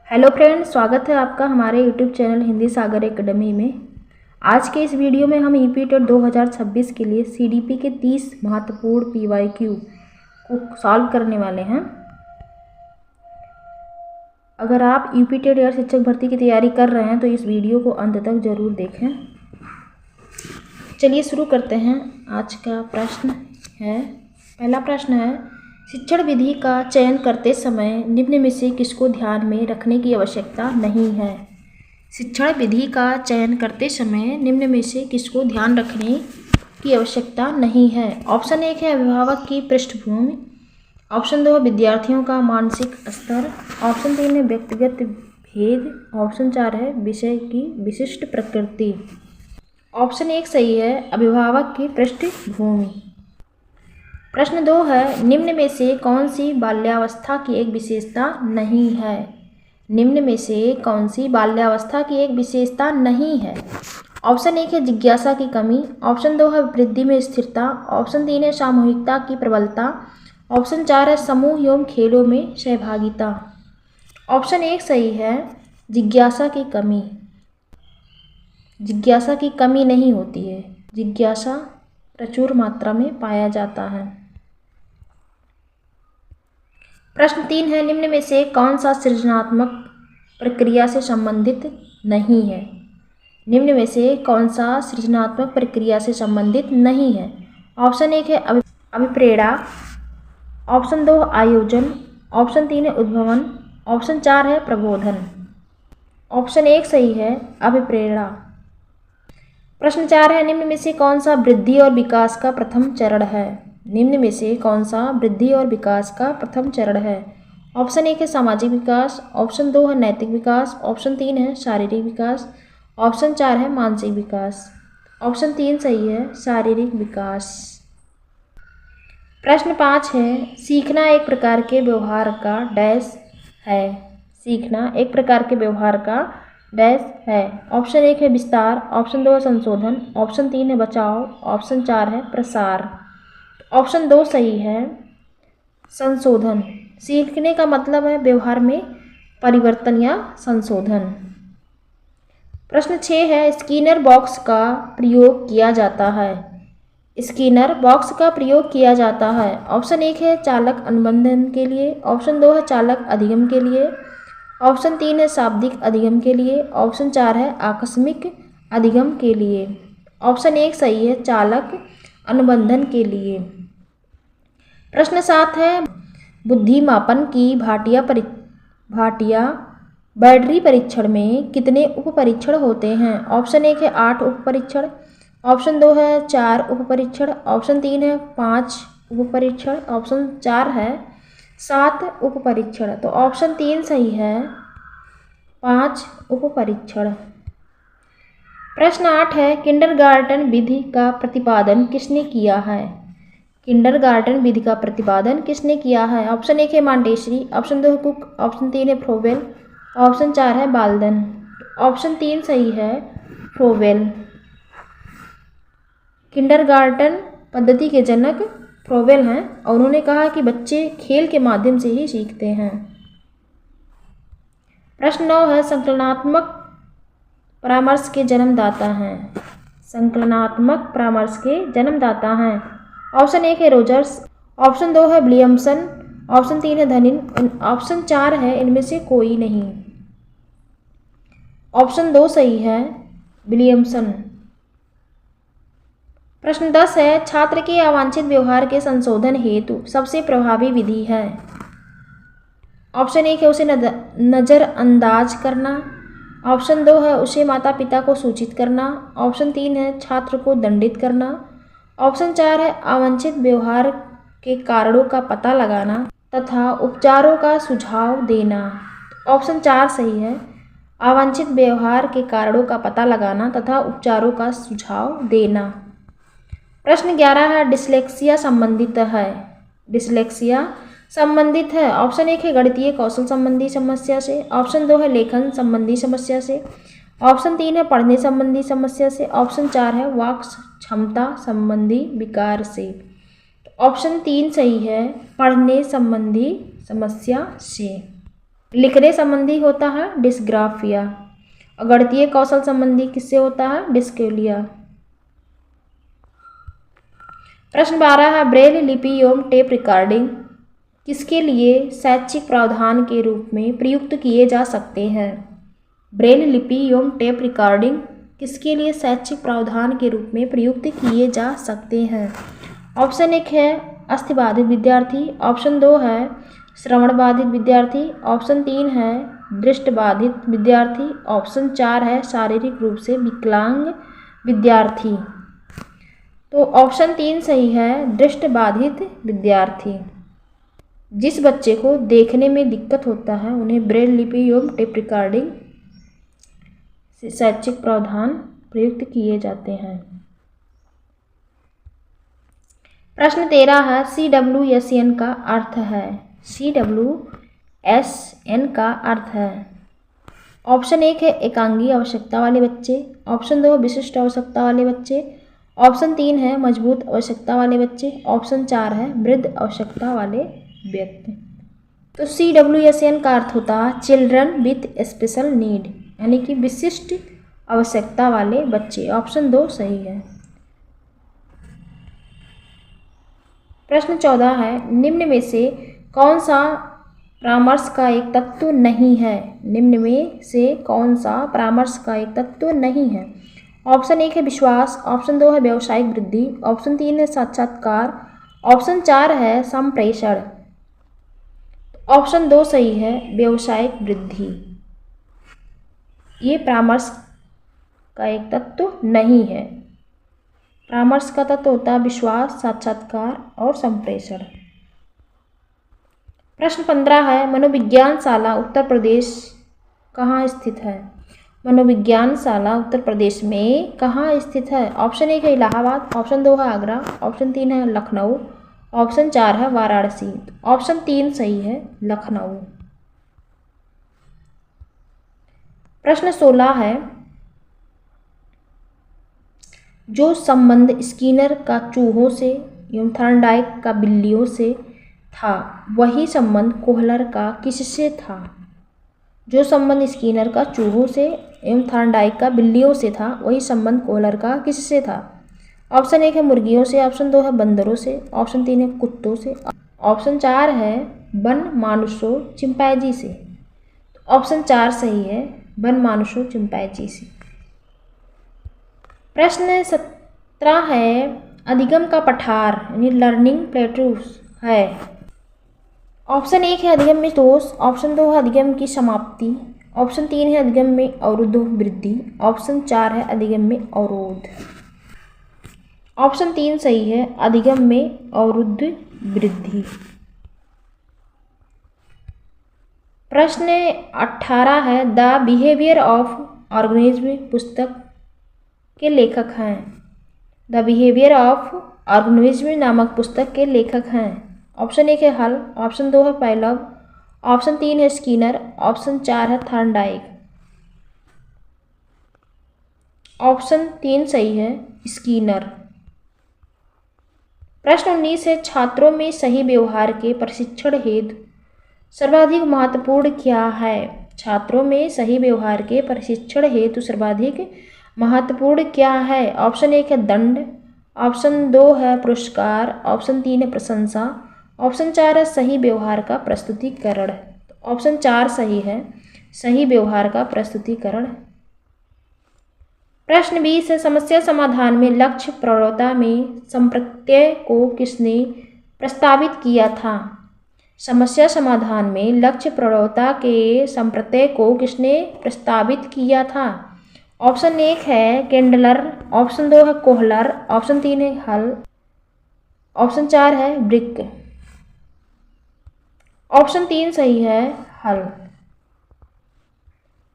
Hello friends, स्वागत है आपका हमारे यूट्यूब चैनल हिंदी सागर एकेडमी में। आज के इस वीडियो में हम यूपी टेट 2026 के लिए सीडीपी के 30 महत्वपूर्ण पीवाईक्यू को सॉल्व करने वाले हैं। अगर आप यूपी टेट या शिक्षक भर्ती की तैयारी कर रहे हैं तो इस वीडियो को अंत तक ज़रूर देखें। चलिए शुरू करते हैं। आज का प्रश्न है, पहला प्रश्न है, शिक्षण विधि का चयन करते समय निम्न में से किसको ध्यान में रखने की आवश्यकता नहीं है। शिक्षण विधि का चयन करते समय निम्न में से किसको ध्यान रखने की आवश्यकता नहीं है। ऑप्शन 1 है अभिभावक की पृष्ठभूमि, ऑप्शन 2 है विद्यार्थियों का मानसिक स्तर, ऑप्शन 3 है व्यक्तिगत भेद, ऑप्शन 4 है विषय की विशिष्ट प्रकृति। ऑप्शन 1 सही है, अभिभावक की पृष्ठभूमि। प्रश्न 2 है, निम्न में से कौन सी बाल्यावस्था की एक विशेषता नहीं है। निम्न में से कौन सी बाल्यावस्था की एक विशेषता नहीं है। ऑप्शन 1 है जिज्ञासा की कमी, ऑप्शन 2 है वृद्धि में स्थिरता, ऑप्शन 3 है सामूहिकता की प्रबलता, ऑप्शन 4 है समूह एवं खेलों में सहभागिता। ऑप्शन 1 सही है, जिज्ञासा की कमी। जिज्ञासा की कमी नहीं होती है, जिज्ञासा प्रचुर मात्रा में पाया जाता है। प्रश्न 3 है, निम्न में से कौन सा सृजनात्मक प्रक्रिया से संबंधित नहीं है। निम्न में से कौन सा सृजनात्मक प्रक्रिया से संबंधित नहीं है। ऑप्शन 1 है अभिप्रेरणा, ऑप्शन 2 आयोजन, ऑप्शन 3 है उद्भावन, ऑप्शन 4 है प्रबोधन। ऑप्शन 1 सही है, अभिप्रेरणा। प्रश्न 4 है, निम्न में से कौन सा वृद्धि और विकास का प्रथम चरण है। निम्न में से कौन सा वृद्धि और विकास का प्रथम चरण है। ऑप्शन 1 है सामाजिक विकास, ऑप्शन 2 है नैतिक विकास, ऑप्शन 3 है शारीरिक विकास, ऑप्शन 4 है मानसिक विकास। ऑप्शन 3 सही है, शारीरिक विकास। प्रश्न 5 है, सीखना एक प्रकार के व्यवहार का डैश है। सीखना एक प्रकार के व्यवहार का डैश है। ऑप्शन 1 है विस्तार, ऑप्शन 2 है संशोधन, ऑप्शन 3 है बचाव, ऑप्शन 4 है प्रसार। ऑप्शन 2 सही है, संशोधन। सीखने का मतलब है व्यवहार में परिवर्तन या संशोधन। प्रश्न 6 है, स्किनर बॉक्स का प्रयोग किया जाता है। स्किनर बॉक्स का प्रयोग किया जाता है। ऑप्शन 1 है चालक अनुबंधन के लिए, ऑप्शन 2 है चालक अधिगम के लिए, ऑप्शन 3 है शाब्दिक अधिगम के लिए, ऑप्शन 4 है आकस्मिक अधिगम के लिए। ऑप्शन 1 सही है, चालक अनुबंधन के लिए। प्रश्न 7 है, बुद्धि मापन की भाटिया बैटरी परीक्षण में कितने उप परीक्षण होते हैं। ऑप्शन 1 है 8 उप परीक्षण, ऑप्शन 2 है 4 उप परीक्षण, ऑप्शन 3 है 5 उप परीक्षण, ऑप्शन 4 है 7 उप परीक्षण। तो ऑप्शन 3 सही है, 5 उप परीक्षण। प्रश्न 8 है, किंडरगार्टन विधि का प्रतिपादन किसने किया है। किंडरगार्टन विधि का प्रतिपादन किसने किया है। ऑप्शन 1 है मांटेसरी, ऑप्शन 2 है कुक, ऑप्शन 3 है फ्रोवेल, ऑप्शन 4 है बाल्दन। ऑप्शन 3 सही है, फ्रोवेल। किंडरगार्टन पद्धति के जनक फ्रोवेल हैं और उन्होंने कहा कि बच्चे खेल के माध्यम से ही सीखते हैं। प्रश्न 9 है, संकलनात्मक परामर्श के जन्मदाता हैं। संकलनात्मक परामर्श के जन्मदाता हैं। ऑप्शन 1 है रोजर्स, ऑप्शन 2 है विलियमसन, ऑप्शन 3 है धनिन, ऑप्शन 4 है इनमें से कोई नहीं। ऑप्शन 2 सही है, विलियमसन। प्रश्न 10 है, छात्र के अवांछित व्यवहार के संशोधन हेतु सबसे प्रभावी विधि है। ऑप्शन 1 है उसे नज़रअंदाज करना, ऑप्शन 2 है उसे माता पिता को सूचित करना, ऑप्शन 3 है छात्र को दंडित करना, ऑप्शन 4 है अवांछित व्यवहार के कारणों का पता लगाना तथा उपचारों का सुझाव देना। ऑप्शन 4 सही है, अवांछित व्यवहार के कारणों का पता लगाना तथा उपचारों का सुझाव देना। प्रश्न 11 है, डिसलेक्सिया संबंधित है। डिसलेक्सिया संबंधित है। ऑप्शन 1 है गणितीय कौशल संबंधी समस्या से, ऑप्शन 2 है लेखन संबंधी समस्या से, ऑप्शन 3 है पढ़ने संबंधी समस्या से, ऑप्शन 4 है वाक क्षमता संबंधी विकार से। ऑप्शन 3 सही है, पढ़ने संबंधी समस्या से। लिखने संबंधी होता है डिस्ग्राफिया, और गणितीय कौशल संबंधी किससे होता है डिस्कैल्कुलिया। प्रश्न 12 है ब्रेल लिपि एवं टेप रिकॉर्डिंग किसके लिए शैक्षिक प्रावधान के रूप में प्रयुक्त किए जा सकते हैं। ब्रेल लिपि एवं टेप रिकॉर्डिंग किसके लिए शैक्षिक प्रावधान के रूप में प्रयुक्त किए जा सकते हैं। ऑप्शन 1 है अस्थिबाधित विद्यार्थी, ऑप्शन 2 है श्रवण बाधित विद्यार्थी, ऑप्शन 3 है दृष्टिबाधित विद्यार्थी, ऑप्शन 4 है शारीरिक रूप से विकलांग विद्यार्थी। तो ऑप्शन 3 सही है दृष्टिबाधित विद्यार्थी। जिस बच्चे को देखने में दिक्कत होता है उन्हें ब्रेल लिपि एवं टेप रिकॉर्डिंग से शैक्षिक प्रावधान प्रयुक्त किए जाते हैं। प्रश्न 13 है CWSN का अर्थ है। CWSN का अर्थ है। ऑप्शन 1 है एकांगी आवश्यकता वाले बच्चे, ऑप्शन 2 विशिष्ट आवश्यकता वाले बच्चे, ऑप्शन 3 है मजबूत आवश्यकता वाले बच्चे, ऑप्शन 4 है वृद्ध आवश्यकता वाले व्यक्ति। तो CWSN का अर्थ होता है चिल्ड्रन विथ स्पेशल नीड, यानी कि विशिष्ट आवश्यकता वाले बच्चे। ऑप्शन 2 सही है। प्रश्न 14 है निम्न में से कौन सा परामर्श का एक तत्व नहीं है। निम्न में से कौन सा परामर्श का एक तत्व नहीं है। ऑप्शन 1 है विश्वास, ऑप्शन 2 है व्यावसायिक वृद्धि, ऑप्शन 3 है साक्षात्कार, ऑप्शन 4 है संप्रेषण। ऑप्शन 2 सही है व्यावसायिक वृद्धि। ये परामर्श का एक तत्व नहीं है। परामर्श का तत्व होता है विश्वास, साक्षात्कार और संप्रेषण। प्रश्न 15 है मनोविज्ञान शाला उत्तर प्रदेश कहाँ स्थित है। मनोविज्ञान शाला उत्तर प्रदेश में कहाँ स्थित है। ऑप्शन 1 है इलाहाबाद, ऑप्शन 2 है आगरा, ऑप्शन 3 है लखनऊ, ऑप्शन 4 है वाराणसी। ऑप्शन 3 सही है लखनऊ। प्रश्न 16 है जो संबंध स्किनर का चूहों से एवं थॉर्नडाइक का बिल्लियों से था वही संबंध कोहलर का किससे था। जो संबंध स्किनर का चूहों से एवं थॉर्नडाइक का बिल्लियों से था वही संबंध कोहलर का किससे था। ऑप्शन 1 है मुर्गियों से, ऑप्शन 2 है बंदरों से, ऑप्शन 3 है कुत्तों से, ऑप्शन 4 है वन मानुषों चिंपैंजी से। ऑप्शन 4 सही है वन मानुषों चिंपैंजी से। प्रश्न 17 है अधिगम का पठार यानी लर्निंग प्लेटूस है। ऑप्शन 1 है अधिगम में दोष, ऑप्शन 2 है अधिगम की समाप्ति, ऑप्शन 3 है अधिगम में अवरुद्ध वृद्धि, ऑप्शन 4 है अधिगम में अवरोध। ऑप्शन 3 सही है अधिगम में अवरुद्ध वृद्धि। प्रश्न 18 है द बिहेवियर ऑफ ऑर्गेनिज्म पुस्तक के लेखक हैं। द बिहेवियर ऑफ ऑर्गेनिज्म नामक पुस्तक के लेखक हैं। ऑप्शन 1 है हल, ऑप्शन 2 है पैलव, ऑप्शन 3 है स्किनर, ऑप्शन 4 है थॉर्नडाइक। ऑप्शन 3 सही है स्किनर। प्रश्न 19 है छात्रों में सही व्यवहार के प्रशिक्षण हेतु सर्वाधिक महत्वपूर्ण क्या है। छात्रों में सही व्यवहार के प्रशिक्षण हेतु सर्वाधिक महत्वपूर्ण क्या है। ऑप्शन 1 है दंड, ऑप्शन 2 है पुरस्कार, ऑप्शन 3 है प्रशंसा, ऑप्शन 4 है सही व्यवहार का प्रस्तुतिकरण। ऑप्शन 4 सही है सही व्यवहार का प्रस्तुतिकरण। प्रश्न 20 है समस्या समाधान में लक्ष्य प्रवणता में संप्रत्यय को किसने प्रस्तावित किया था। समस्या समाधान में लक्ष्य प्रवणता के संप्रत्यय को किसने प्रस्तावित किया था। ऑप्शन 1 है केंडलर, ऑप्शन 2 है कोहलर, ऑप्शन 3 है हल, ऑप्शन 4 है ब्रिक। ऑप्शन 3 सही है हल।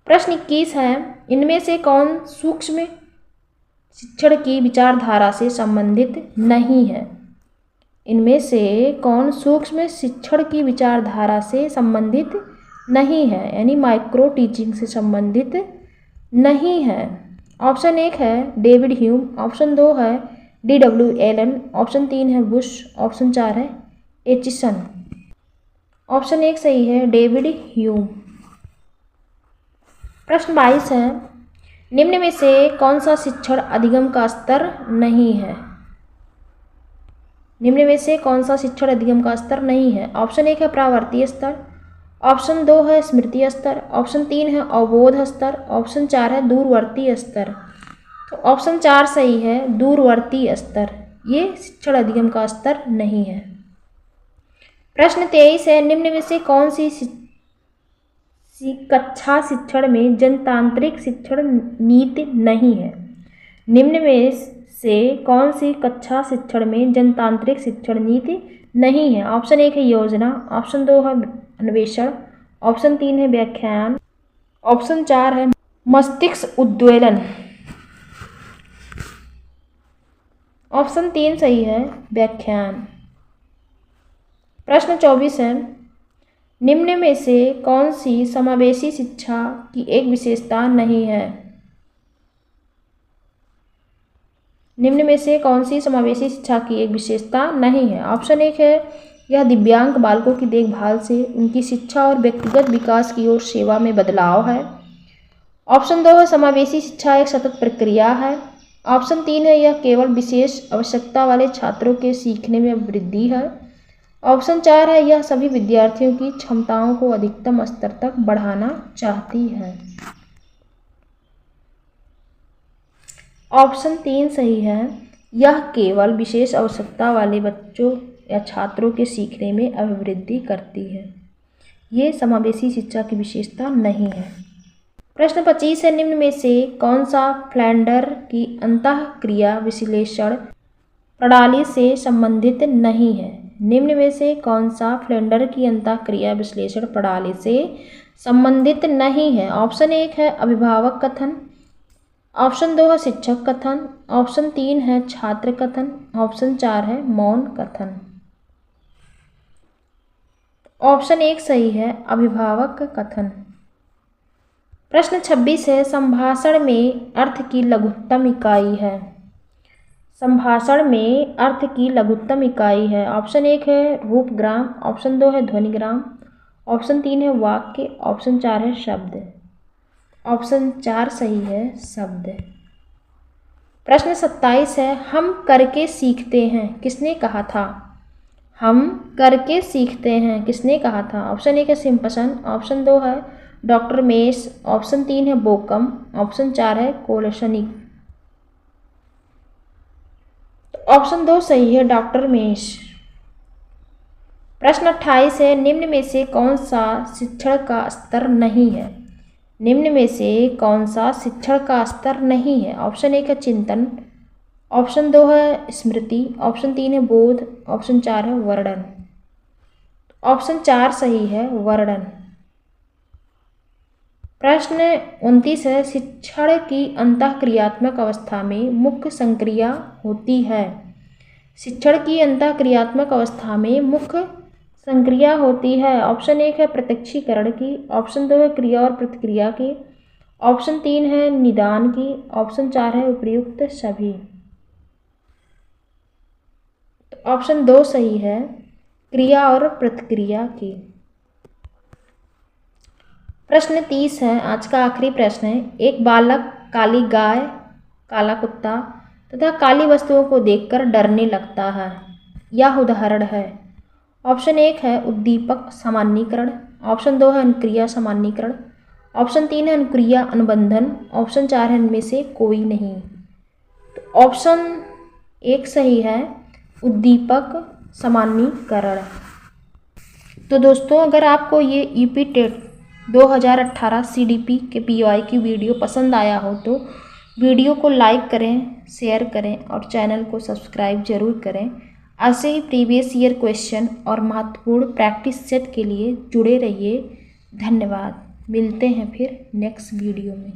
प्रश्न 21 है इनमें से कौन सूक्ष्म शिक्षण की विचारधारा से संबंधित नहीं है। इनमें से कौन सूक्ष्म शिक्षण की विचारधारा से संबंधित नहीं है यानी माइक्रो टीचिंग से संबंधित नहीं है। ऑप्शन 1 है डेविड ह्यूम, ऑप्शन 2 है D.W. एलन, ऑप्शन 3 है बुश, ऑप्शन 4 है एचिसन। ऑप्शन 1 सही है डेविड ह्यूम। प्रश्न 22 है, निम्न में से कौन सा शिक्षण अधिगम का स्तर नहीं है? निम्न में से कौन सा शिक्षण अधिगम का स्तर नहीं है? ऑप्शन 1 है प्रावर्तीय स्तर, ऑप्शन 2 है स्मृति स्तर, ऑप्शन 3 है अवबोध स्तर, ऑप्शन 4 है दूरवर्ती स्तर। तो ऑप्शन 4 सही है, दूरवर्ती स्तर, ये शिक्षण अधिगम का स्तर नहीं है। प्रश्न 23 है, निम्न में से कौन सी कक्षा शिक्षण में जनतांत्रिक शिक्षण नीति नहीं है? निम्न में से कौन सी कक्षा शिक्षण में जनतांत्रिक शिक्षण नीति नहीं है? ऑप्शन 1 है योजना, ऑप्शन 2 है अन्वेषण, ऑप्शन 3 है व्याख्यान, ऑप्शन 4 है मस्तिष्क उद्वेलन। ऑप्शन 3 सही है, व्याख्यान। प्रश्न 24 है, निम्न में से कौन सी समावेशी शिक्षा की एक विशेषता नहीं है? निम्न में से कौन सी समावेशी शिक्षा की एक विशेषता नहीं है? ऑप्शन 1 है यह दिव्यांग बालकों की देखभाल से उनकी शिक्षा और व्यक्तिगत विकास की ओर सेवा में बदलाव है। ऑप्शन 2 है समावेशी शिक्षा एक सतत प्रक्रिया है। ऑप्शन 3 है यह केवल विशेष आवश्यकता वाले छात्रों के सीखने में वृद्धि है। ऑप्शन 4 है यह सभी विद्यार्थियों की क्षमताओं को अधिकतम स्तर तक बढ़ाना चाहती है। ऑप्शन 3 सही है, यह केवल विशेष आवश्यकता वाले बच्चों या छात्रों के सीखने में अभिवृद्धि करती है। ये समावेशी शिक्षा की विशेषता नहीं है। प्रश्न 25 है, निम्न में से कौन सा फ्लैंडर की अंतःक्रिया विश्लेषण प्रणाली से संबंधित नहीं है? निम्न में से कौन सा फ्लैंडर की अंतःक्रिया विश्लेषण प्रणाली से संबंधित नहीं है? ऑप्शन 1 है अभिभावक कथन, ऑप्शन 2 है शिक्षक कथन, ऑप्शन 3 है छात्र कथन, ऑप्शन 4 है मौन कथन। ऑप्शन 1 सही है, अभिभावक कथन। प्रश्न 26 है, संभाषण में अर्थ की लघुत्तम इकाई है। संभाषण में अर्थ की लघुत्तम इकाई है। ऑप्शन 1 है रूपग्राम, ऑप्शन 2 है ध्वनिग्राम, ऑप्शन 3 है वाक्य, ऑप्शन 4 है शब्द। ऑप्शन 4 सही है, शब्द। प्रश्न 27 है, हम करके सीखते हैं किसने कहा था? हम करके सीखते हैं किसने कहा था? ऑप्शन 1 है सिम्पसन, ऑप्शन 2 है डॉक्टर मेस, ऑप्शन 3 है बोकम, ऑप्शन 4 है कोलसनिक। ऑप्शन 2 सही है, डॉक्टर मेस। प्रश्न 28 है, निम्न में से कौन सा शिक्षण का स्तर नहीं है? निम्न में से कौन सा शिक्षण का स्तर नहीं है? ऑप्शन 1 है चिंतन, ऑप्शन 2 है स्मृति, ऑप्शन 3 है बोध, ऑप्शन 4 है वर्णन। ऑप्शन 4 सही है, वर्णन। प्रश्न 29 है, शिक्षण की अंतःक्रियात्मक अवस्था में मुख्य संक्रिया होती है। शिक्षण की अंतःक्रियात्मक अवस्था में मुख्य संक्रिया होती है। ऑप्शन 1 है प्रत्यक्षीकरण की, ऑप्शन 2 है क्रिया और प्रतिक्रिया की, ऑप्शन 3 है निदान की, ऑप्शन 4 है उपयुक्त सभी। ऑप्शन 2 सही है, क्रिया और प्रतिक्रिया की। प्रश्न 30 है, आज का आखिरी प्रश्न है, एक बालक काली गाय, काला कुत्ता तथा काली वस्तुओं को देखकर डरने लगता है। यह उदाहरण है। ऑप्शन 1 है उद्दीपक सामान्यीकरण, ऑप्शन 2 है अनुक्रिया सामान्यीकरण, ऑप्शन 3 है अनुक्रिया अनुबंधन, ऑप्शन 4 है इनमें से कोई नहीं। तो ऑप्शन 1 सही है, उद्दीपक सामान्यीकरण। तो दोस्तों, अगर आपको ये यूपी टेट 2018 CDP के PY की वीडियो पसंद आया हो तो वीडियो को लाइक करें, शेयर करें और चैनल को सब्सक्राइब जरूर करें। ऐसे ही प्रीवियस ईयर क्वेश्चन और महत्वपूर्ण प्रैक्टिस सेट के लिए जुड़े रहिए। धन्यवाद। मिलते हैं फिर नेक्स्ट वीडियो में।